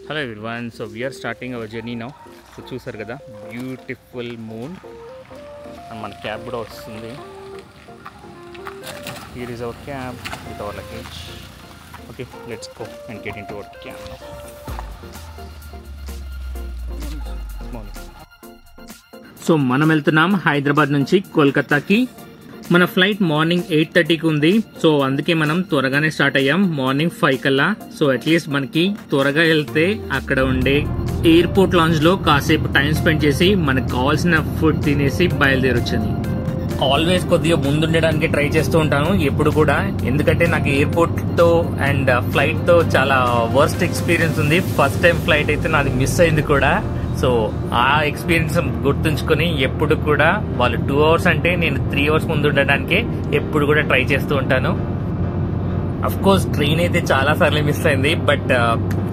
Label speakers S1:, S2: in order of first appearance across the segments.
S1: Hello everyone, so we are starting our journey now. So చూసారు కదా beautiful moon and మన cab కూడా వస్తుంది. Here is our cab with our luggage. Okay, let's go and get into our cab now. So మనం వెళ్తున్నాం హైదరాబాద్ నుంచి కోల్కతాకి. మన flight morning 8:30కి ఉంది. సో అందుకే మనం త్వరగానే స్టార్ట్ అయ్యాం మార్నింగ్ 5 కల్లా. సో అట్లీస్ట్ మనకి త్వరగా వెళ్తే అక్కడ ఉండే ఎయిర్పోర్ట్ లాంజ్ లో కాసేపు టైం స్పెండ్ చేసి మనకు కావాల్సిన ఫుడ్ తినేసి బయలుదేరొచ్చని. ఆల్వేస్ కొద్దిగా ముందుండడానికి ట్రై చేస్తూ ఉంటాను ఎప్పుడు కూడా, ఎందుకంటే నాకు ఎయిర్పోర్ట్ తో అండ్ ఫ్లైట్ తో చాలా వర్స్ట్ ఎక్స్పీరియన్స్ ఉంది. ఫస్ట్ టైం ఫ్లైట్ అయితే నాది మిస్ అయింది కూడా. సో ఆ ఎక్స్పీరియన్స్ గుర్తుంచుకొని ఎప్పుడు కూడా వాళ్ళు 2 అవర్స్ అంటే నేను 3 అవర్స్ ముందు ఉండడానికే ఎప్పుడు కూడా ట్రై చేస్తూ ఉంటాను. అఫ్ కోర్స్ ట్రైన్ అయితే చాలా సార్లు మిస్ అయింది, బట్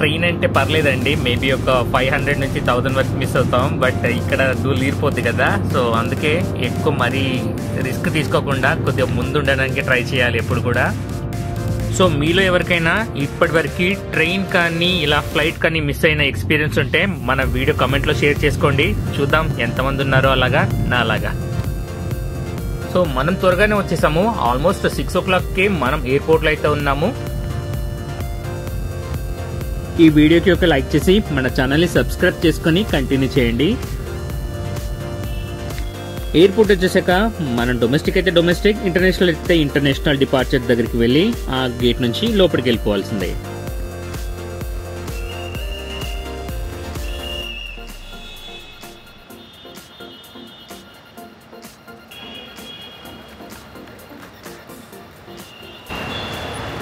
S1: ట్రైన్ అంటే పర్లేదండి, మేబీ ఒక 500 నుంచి 1000 వరకు మిస్ అవుతాం. బట్ ఇక్కడ దూలు తీరిపోద్ది కదా, సో అందుకే ఎక్కువ మరీ రిస్క్ తీసుకోకుండా కొద్దిగా ముందు ఉండడానికి ట్రై చేయాలి ఎప్పుడు కూడా. సో మీలో ఎవరికైనా ఇప్పటి వరకు ట్రైన్ కానీ ఇలా ఫ్లైట్ కానీ మిస్ అయిన ఎక్స్పీరియన్స్ ఉంటే మన వీడియో కమెంట్ లో షేర్ చేసుకోండి, చూద్దాం ఎంతమంది ఉన్నారో అలాగా నాలాగా. సో మనం త్వరగానే వచ్చేసాము, ఆల్మోస్ట్ 6 o'clock కి మనం ఎయిర్పోర్ట్ లో అయితే ఉన్నాము. ఈ వీడియోకి ఒక లైక్ చేసి మన ఛానల్ ని సబ్స్క్రైబ్ చేసుకుని కంటిన్యూ చేయండి. ఎయిర్పోర్ట్ వచ్చేసాక మనం డొమెస్టిక్ అయితే డొమెస్టిక్, ఇంటర్నేషనల్ అయితే ఇంటర్నేషనల్ డిపార్చర్ దగ్గరికి వెళ్ళి ఆ గేట్ నుంచి లోపలికి వెళ్ళిపోవాల్సిందే.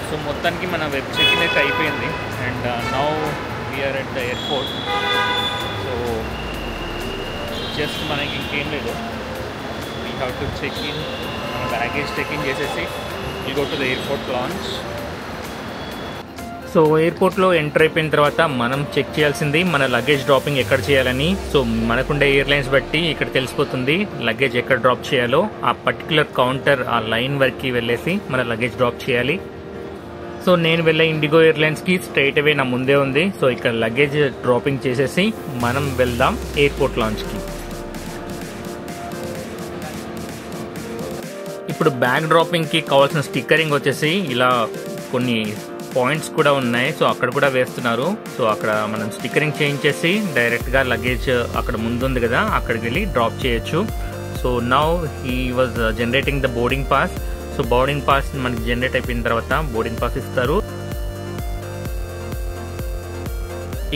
S1: సో మొత్తానికి మన వెబ్ చెక్-ఇన్ అయితే అయిపోయింది and now we're at the airport. So just మనకి ఇంకేం లేదు, we have to check in, మన బ్యాగేజ్ చెక్ ఇన్ చేసేసి we go to the airport lounge. So ఎయిర్పోర్ట్లో ఎంటర్ అయిపోయిన తర్వాత మనం చెక్ చేయాల్సింది మన లగేజ్ డ్రాపింగ్ ఎక్కడ చేయాలని. సో మనకుండే ఎయిర్లైన్స్ బట్టి ఇక్కడ తెలిసిపోతుంది లగేజ్ ఎక్కడ డ్రాప్ చేయాలో. ఆ పర్టికులర్ కౌంటర్ ఆ లైన్ వరకు వెళ్ళేసి మన లగేజ్ డ్రాప్ చేయాలి. సో నేను వెళ్ళే ఇండిగో ఎయిర్లైన్స్ కి స్ట్రైట్ అవే నా ముందే ఉంది. సో ఇక్కడ లగేజ్ డ్రాపింగ్ చేసేసి మనం వెళ్దాం ఎయిర్పోర్ట్ లాంచ్ కి. ఇప్పుడు బ్యాగ్ డ్రాపింగ్ కి కావాల్సిన స్టిక్కరింగ్ వచ్చేసి ఇలా కొన్ని పాయింట్స్ కూడా ఉన్నాయి, సో అక్కడ కూడా వేస్తున్నారు. సో అక్కడ మనం స్టిక్కరింగ్ చేయించేసి డైరెక్ట్ గా లగేజ్ అక్కడ ముందుంది కదా అక్కడికి వెళ్ళి డ్రాప్ చేయొచ్చు. So now he was generating the boarding pass. So boarding pass మనకి జనరేట్ అయిపోయిన తర్వాత బోర్డింగ్ పాస్ ఇస్తారు.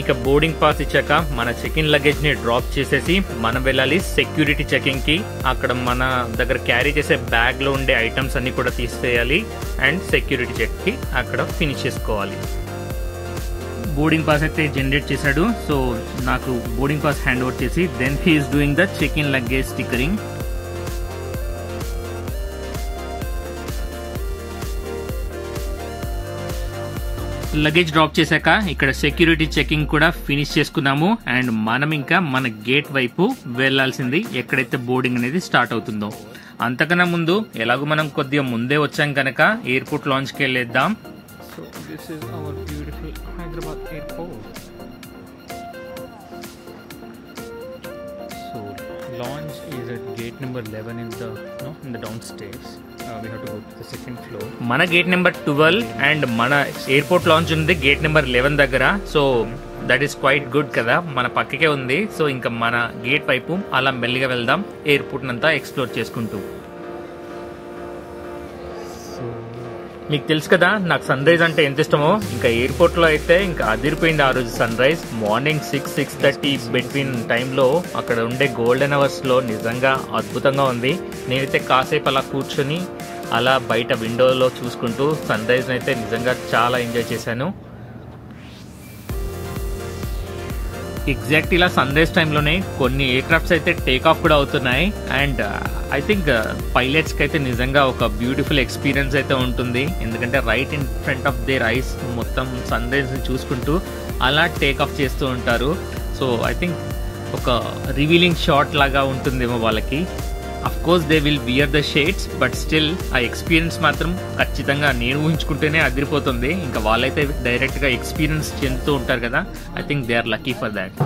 S1: ఇక బోర్డింగ్ పాస్ ఇచ్చాక మన చెక్ ఇన్ లగేజ్ ని డ్రాప్ చేసేసి మనం వెళ్ళాలి సెక్యూరిటీ చెకింగ్ కి. అక్కడ మన దగ్గర క్యారీ చేసే బ్యాగ్ లో ఉండే ఐటమ్స్ అన్ని కూడా తీసేయాలి అండ్ సెక్యూరిటీ చెక్ కి అక్కడ ఫినిష్ చేసుకోవాలి. బోర్డింగ్ పాస్ అయితే జనరేట్ చేశాడు. సో నాకు బోర్డింగ్ పాస్ హ్యాండ్ ఓవర్ చేసి then he is doing the check in luggage stickering. Luggage drop చేశాక ఇక్కడ సెక్యూరిటీ చెకింగ్ కూడా ఫినిష్ చేసుకున్నాము అండ్ మనం ఇంకా మన గేట్ వైపు వెళ్లాల్సింది, ఎక్కడైతే బోర్డింగ్ అనేది స్టార్ట్ అవుతుందో. అంతకన్నా ముందు ఎలాగో మనం కొద్దిగా ముందే వచ్చాం కనుక ఎయిర్పోర్ట్ లాంచ్ కి వెళ్ళేద్దాం. So this is our beautiful Hyderabad airport. So lounge is at gate number 11 in the downstairs. We have to go to the second floor. మన గేట్ నెంబర్ 12 అండ్ మన ఎయిర్పోర్ట్ లాంచ్ ఉంది గేట్ నెంబర్ 11 దగ్గర. So that is quite good కదా, మన పక్కకే ఉంది. So ఇంకా మన గేట్ వైపు అలా మెల్లిగా వెళ్దాం ఎయిర్పోర్ట్ అంతా ఎక్స్ప్లోర్ చేసుకుంటూ. మీకు తెలుసు కదా నాకు సన్ రైజ్ అంటే ఎంత ఇష్టమో. ఇంకా ఎయిర్పోర్ట్ లో అయితే ఇంకా అదిరిపోయింది ఆ రోజు సన్ రైజ్. మార్నింగ్ 6-6:30 బిట్వీన్ టైంలో అక్కడ ఉండే గోల్డెన్ అవర్స్ లో నిజంగా అద్భుతంగా ఉంది. నేనైతే కాసేపు అలా కూర్చొని అలా బయట విండోలో చూసుకుంటూ సన్ రైజ్ అయితే నిజంగా చాలా ఎంజాయ్ చేశాను. ఎగ్జాక్ట్ ఇలా సన్ రైజ్ టైంలోనే కొన్ని ఎయిర్ క్రాఫ్ట్స్ అయితే టేక్ ఆఫ్ కూడా అవుతున్నాయి అండ్ ఐ థింక్ పైలట్స్కి అయితే నిజంగా ఒక బ్యూటిఫుల్ ఎక్స్పీరియన్స్ అయితే ఉంటుంది, ఎందుకంటే right in front of their ice మొత్తం సన్ రైజ్ని చూసుకుంటూ అలా టేక్ ఆఫ్ చేస్తూ ఉంటారు. సో ఐ థింక్ ఒక రివీలింగ్ షాట్ లాగా ఉంటుందేమో వాళ్ళకి. Of course they will wear the shades, but still ఆ ఎక్స్పీరియన్స్ మాత్రం ఖచ్చితంగా నేను ఊహించుకుంటేనే అదిరిపోతుంది. ఇంకా వాళ్ళైతే డైరెక్ట్గా ఎక్స్పీరియన్స్ చెందుతూ ఉంటారు కదా. I think they are lucky for that.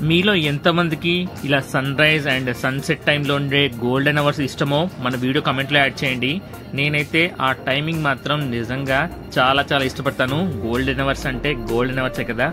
S1: మీలో ఎంతమందికి ఇలా సన్ రైజ్ అండ్ సన్సెట్ టైంలో ఉండే గోల్డెన్ అవర్స్ ఇష్టమో మన వీడియో కమెంట్లో యాడ్ చేయండి. నేనైతే ఆ టైమింగ్ మాత్రం నిజంగా చాలా చాలా ఇష్టపడతాను. గోల్డెన్ అవర్స్ అంటే గోల్డెన్ అవర్సే కదా.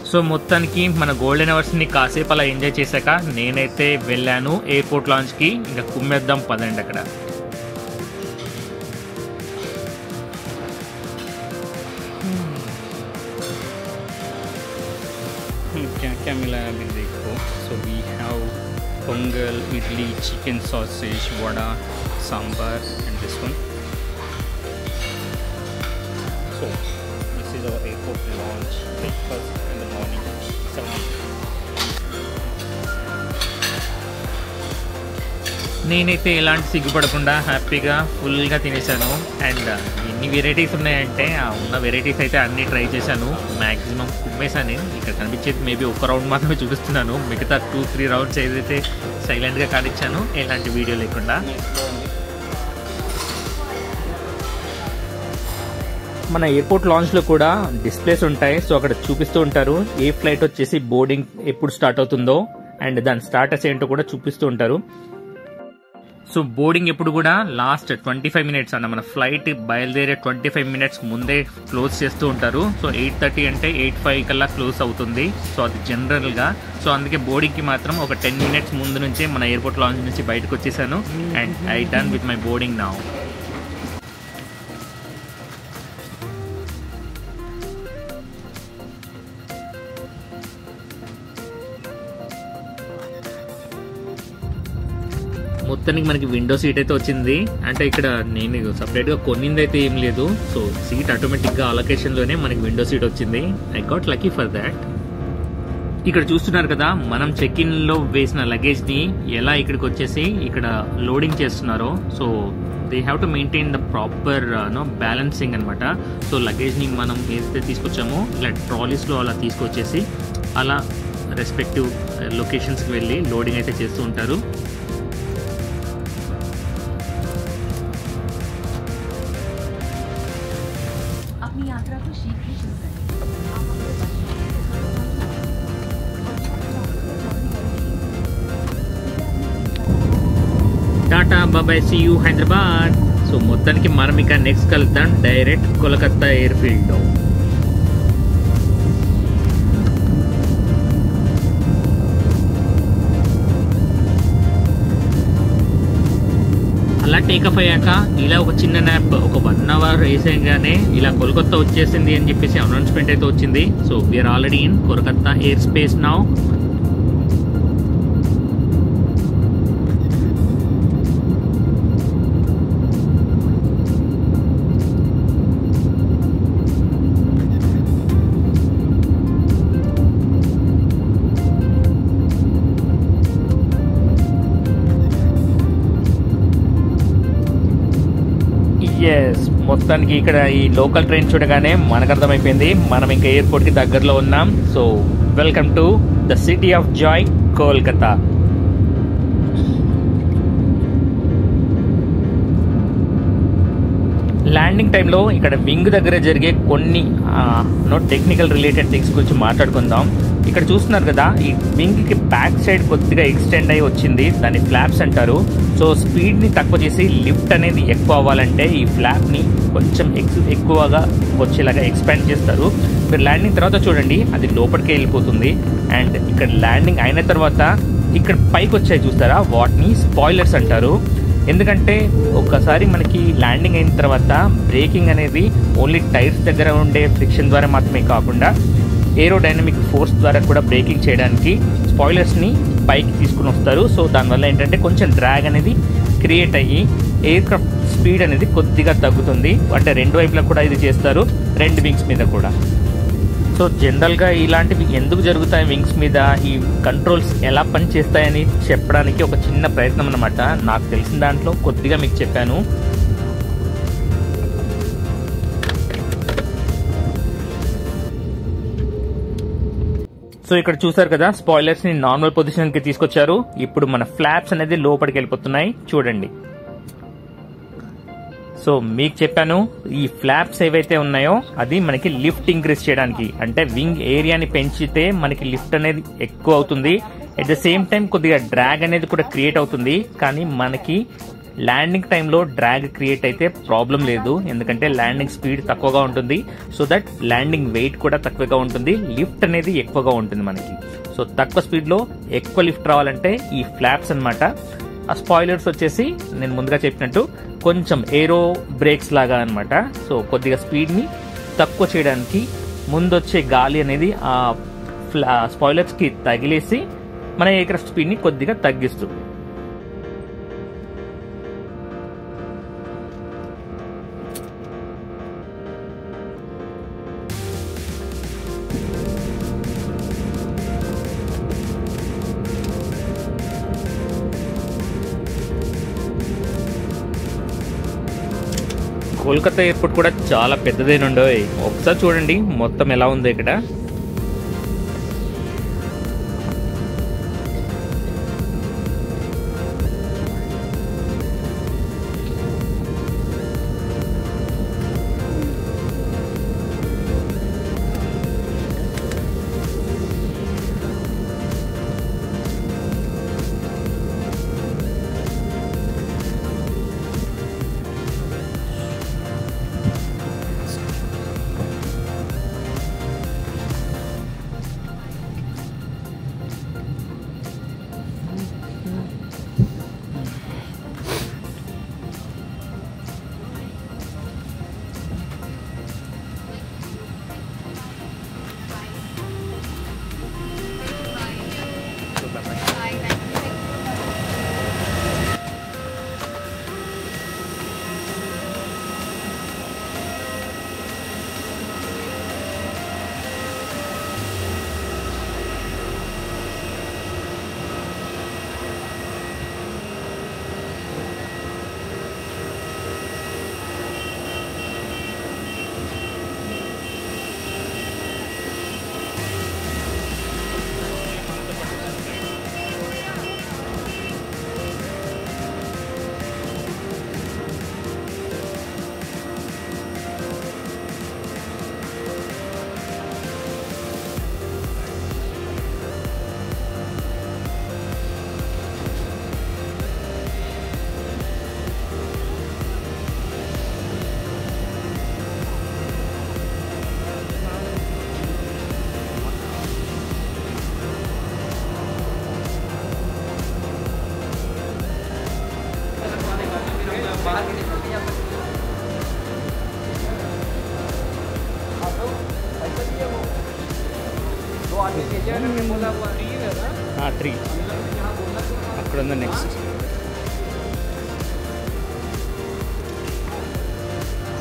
S1: సో మొత్తానికి మన గోల్డెన్ అవర్స్ని కాసేపు అలా ఎంజాయ్ చేశాక నేనైతే వెళ్ళాను ఎయిర్పోర్ట్ లాంచ్కి. ఇంకా కుమ్మేద్దాం పదండి అక్కడ. क्या मिला है अभी देखो. So we have pongal, idli, chicken sausage, vada, sambar and this one. So this is our airport launch breakfast in the morning. 7. నేనైతే ఎలాంటి సిగ్గుపడకుండా హ్యాపీగా ఫుల్గా తినేసాను. అండ్ ఎన్ని వెరైటీస్ ఉన్నాయంటే ఆ ఉన్న వెరైటీస్ అయితే అన్నీ ట్రై చేశాను. మ్యాక్సిమం కుమ్మేసాను. నేను ఇక్కడ కనిపించేది మేబీ ఒక రౌండ్ మాత్రమే చూపిస్తున్నాను. మిగతా 2-3 రౌండ్స్ ఏదైతే సైలెంట్గా కానిచ్చాను, ఎలాంటి వీడియో లేకుండా. మన ఎయిర్పోర్ట్ లాంచ్లో కూడా డిస్ప్లేస్ ఉంటాయి. సో అక్కడ చూపిస్తూ ఉంటారు ఏ ఫ్లైట్ వచ్చేసి బోర్డింగ్ ఎప్పుడు స్టార్ట్ అవుతుందో అండ్ దాని స్టాటస్ ఏంటో కూడా చూపిస్తూ ఉంటారు. సో బోర్డింగ్ ఎప్పుడు కూడా లాస్ట్ 25 మినిట్స్ అన్న మన ఫ్లైట్ బయలుదేరే 25 మినిట్స్ ముందే క్లోజ్ చేస్తూ ఉంటారు. సో 8:30 అంటే 8:05 కల్లా క్లోజ్ అవుతుంది. సో అది జనరల్గా. సో అందుకే బోర్డింగ్కి మాత్రం ఒక 10 మినిట్స్ ముందు నుంచే మన ఎయిర్పోర్ట్ లాంచ్ నుంచి బయటకు వచ్చేసాను. And I done with my boarding now. మొత్తానికి మనకి విండో సీట్ అయితే వచ్చింది. అంటే ఇక్కడ నేను సపరేట్గా కొన్నింది అయితే ఏం లేదు. సో సీట్ ఆటోమేటిక్గా అలొకేషన్లోనే మనకి విండో సీట్ వచ్చింది. I got lucky for that. ఇక్కడ చూస్తున్నారు కదా మనం చెక్ ఇన్ లో వేసిన లగేజ్ ని ఎలా ఇక్కడికి వచ్చేసి ఇక్కడ లోడింగ్ చేస్తున్నారో. So they have to maintain the proper balancing అనమాట. సో లగేజ్ ని మనం ఏదైతే తీసుకొచ్చామో ఇలా ట్రాలీస్ లో అలా తీసుకొచ్చేసి అలా రెస్పెక్టివ్ లొకేషన్స్కి వెళ్ళి లోడింగ్ అయితే చేస్తూ ఉంటారు. టాటా బాబాయ్, సీ యూ హైదరాబాద్. సో మొత్తానికి మనం ఇక నెక్స్ట్ కలుద్దాం డైరెక్ట్ కోల్కతా ఎయిర్ఫీల్డ్లో. అలా టేకఫ్ అయ్యాక ఇలా ఒక చిన్న న్యాప్ ఒక 1 అవర్ వేసేగానే ఇలా కోల్కతా వచ్చేసింది అని చెప్పేసి అనౌన్స్మెంట్ అయితే వచ్చింది. So we're already in Kolkata airspace now. Yes, మొత్తానికి ఇక్కడ ఈ లోకల్ ట్రైన్ చూడగానే మనకు అర్థమైపోయింది మనం ఇంకా ఎయిర్పోర్ట్కి దగ్గరలో ఉన్నాం. So welcome to the city of Joy Kolkata. Landing టైంలో ఇక్కడ వింగ్ దగ్గర జరిగే కొన్ని టెక్నికల్ రిలేటెడ్ థింగ్స్ గురించి మాట్లాడుకుందాం. ఇక్కడ చూస్తున్నారు కదా ఈ వింగ్కి బ్యాక్ సైడ్ కొద్దిగా ఎక్స్టెండ్ అయ్యి వచ్చింది. దాన్ని ఫ్లాప్స్ అంటారు. సో స్పీడ్ని తక్కువ చేసి లిఫ్ట్ అనేది ఎక్కువ అవ్వాలంటే ఈ ఫ్లాప్ని కొంచెం ఎక్కువగా వచ్చేలాగా ఎక్స్పాండ్ చేస్తారు. మీరు ల్యాండింగ్ తర్వాత చూడండి అది లోపలికి వెళ్ళిపోతుంది. అండ్ ఇక్కడ ల్యాండింగ్ అయిన తర్వాత ఇక్కడ పైకి వచ్చాయి చూస్తారా, వాటిని స్పాయిలర్స్ అంటారు. ఎందుకంటే ఒక్కసారి మనకి ల్యాండింగ్ అయిన తర్వాత బ్రేకింగ్ అనేది ఓన్లీ టైర్స్ దగ్గర ఉండే ఫ్రిక్షన్ ద్వారా మాత్రమే కాకుండా ఏరోడైనమిక్ ఫోర్స్ ద్వారా కూడా బ్రేకింగ్ చేయడానికి స్పాయిలర్స్ని పైకి తీసుకుని వస్తారు. సో దానివల్ల ఏంటంటే కొంచెం డ్రాగ్ అనేది క్రియేట్ అయ్యి ఎయిర్ క్రాఫ్ట్ స్పీడ్ అనేది కొద్దిగా తగ్గుతుంది. అంటే రెండు వైపులా కూడా ఇది చేస్తారు, రెండు వింగ్స్ మీద కూడా. సో జనరల్గా ఇలాంటివి ఎందుకు జరుగుతాయి వింగ్స్ మీద, ఈ కంట్రోల్స్ ఎలా పని చేస్తాయని చెప్పడానికి ఒక చిన్న ప్రయత్నం అన్నమాట. నాకు తెలిసిన దాంట్లో కొద్దిగా మీకు చెప్పాను. సో ఇక్కడ చూసారు కదా, స్పాయిలర్స్ ని నార్మల్ పొజిషన్ కి తీసుకొచ్చారు. ఇప్పుడు మన ఫ్లాప్స్ అనేది లోపలికి వెళ్ళిపోతున్నాయి చూడండి. సో మీకు చెప్పాను, ఈ ఫ్లాప్స్ ఏవైతే ఉన్నాయో అది మనకి లిఫ్ట్ ఇంక్రీజ్ చేయడానికి, అంటే వింగ్ ఏరియాని పెంచితే మనకి లిఫ్ట్ అనేది ఎక్కువ అవుతుంది. అట్ ద సేమ్ టైం కొద్దిగా డ్రాగ్ అనేది కూడా క్రియేట్ అవుతుంది. కానీ మనకి ల్యాండింగ్ టైంలో డ్రాగ్ క్రియేట్ అయితే ప్రాబ్లం లేదు, ఎందుకంటే ల్యాండింగ్ స్పీడ్ తక్కువగా ఉంటుంది. సో దట్ ల్యాండింగ్ వెయిట్ కూడా తక్కువగా ఉంటుంది, లిఫ్ట్ అనేది ఎక్కువగా ఉంటుంది మనకి. సో తక్కువ స్పీడ్లో ఎక్కువ లిఫ్ట్ రావాలంటే ఈ ఫ్లాప్స్ అన్నమాట. ఆ స్పాయిలర్స్ వచ్చేసి నేను ముందుగా చెప్పినట్టు కొంచెం ఏరో బ్రేక్స్ లాగా అన్నమాట. సో కొద్దిగా స్పీడ్ని తక్కువ చేయడానికి ముందొచ్చే గాలి అనేది ఆ స్పాయిలర్స్కి తగిలేసి మన ఎయిర్ క్రాఫ్ట్ స్పీడ్ని కొద్దిగా తగ్గిస్తుంది. కోల్కతా ఎయిర్పోర్ట్ కూడా చాలా పెద్దదేనుండో, ఒకసారి చూడండి మొత్తం ఎలా ఉందో ఇక్కడ. త్రీ అక్కడ ఉంది నెక్స్ట్.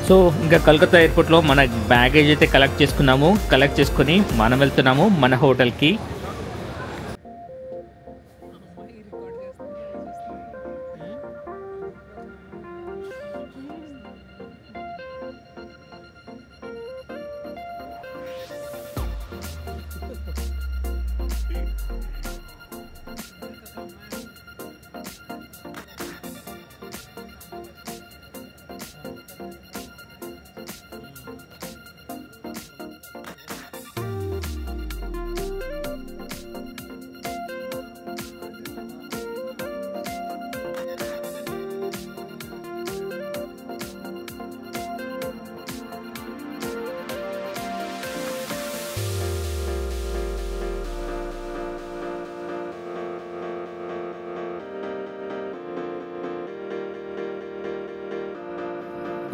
S1: సో ఇంకా కలకత్తా ఎయిర్పోర్ట్లో మన బ్యాగేజ్ అయితే కలెక్ట్ చేసుకున్నాము. కలెక్ట్ చేసుకుని మనం వెళ్తున్నాము మన హోటల్కి.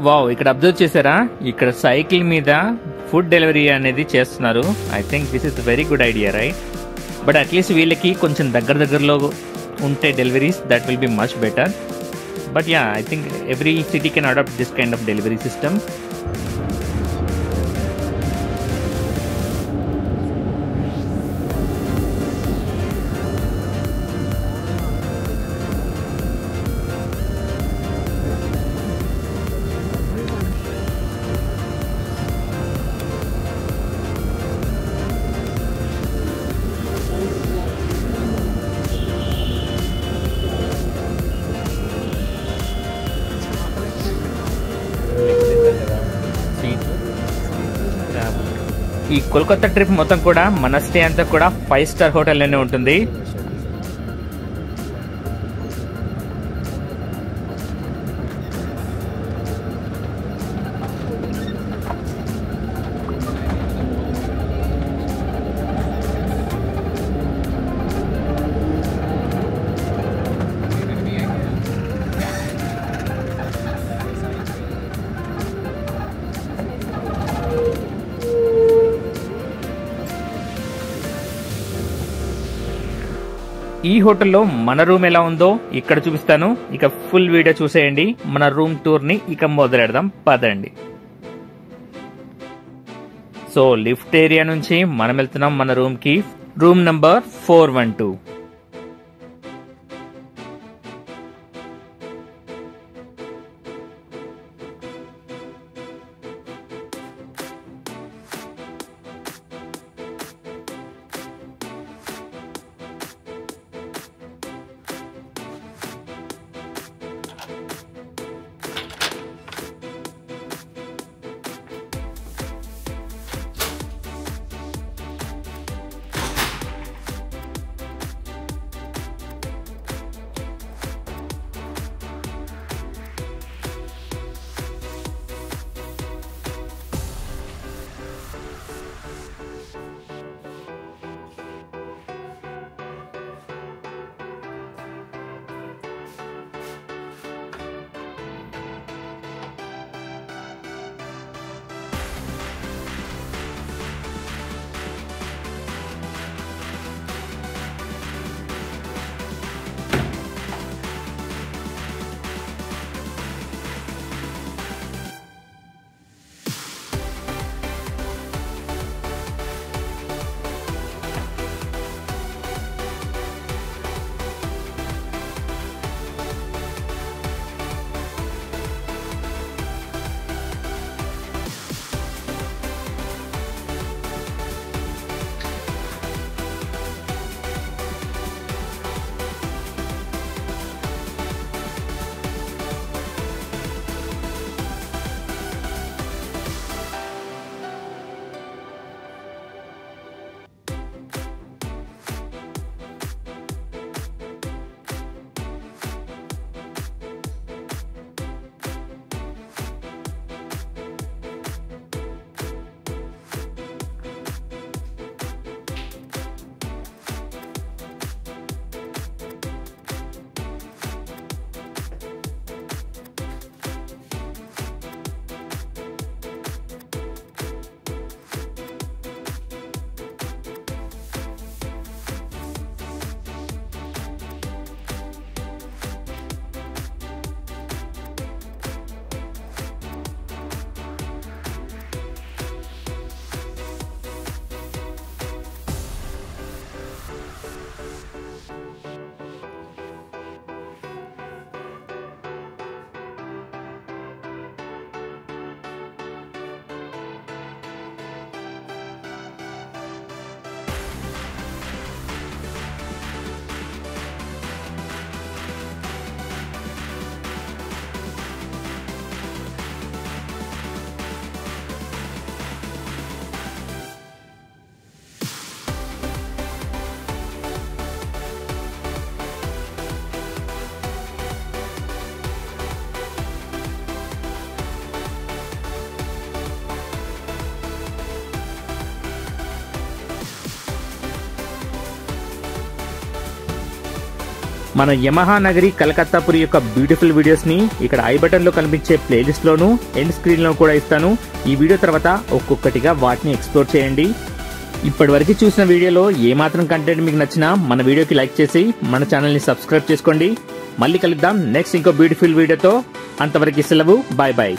S1: వావ్, ఇక్కడ అబ్జర్వ్ చేశారా, ఇక్కడ సైకిల్ మీద ఫుడ్ డెలివరీ అనేది చేస్తున్నారు. I think this is very good idea, right? But at least వీళ్ళకి కొంచెం దగ్గరలో ఉంటే deliveries, that will be much better. But yeah, I think every city can adopt this kind of delivery system. ఈ Kolkata trip మొత్తం కూడా మన స్టే అంతా కూడా 5 స్టార్ హోటల్లోనే ఉంటుంది. ఈ హోటల్లో మన రూమ్ ఎలా ఉందో ఇక్కడ చూపిస్తాను. ఇక ఫుల్ వీడియో చూసేయండి. మన రూమ్ టూర్ ని ఇక మొదలెడదాం పదండి. సో లిఫ్ట్ ఏరియా నుంచి మనం వెళ్తున్నాం మన రూమ్ కి. Room number 412. మన యమహా నగరి కలకత్తాపురి యొక్క బ్యూటిఫుల్ వీడియోస్ ని ఇక్కడ ఐ బటన్ లో కనిపించే ప్లేలిస్ట్ లోను ఎండ్ స్క్రీన్ లో కూడా ఇస్తాను. ఈ వీడియో తర్వాత ఒక్కొక్కటిగా వాటిని ఎక్స్ప్లోర్ చేయండి. ఇప్పటివరకు చూసిన వీడియోలో ఏ మాత్రం కంటెంట్ మీకు నచ్చినా మన వీడియోకి లైక్ చేసి మన ఛానల్ ని సబ్స్క్రైబ్ చేసుకోండి. మళ్ళీ కలుద్దాం నెక్స్ట్ ఇంకో బ్యూటిఫుల్ వీడియోతో. అంతవరకు సెలవు. Bye bye.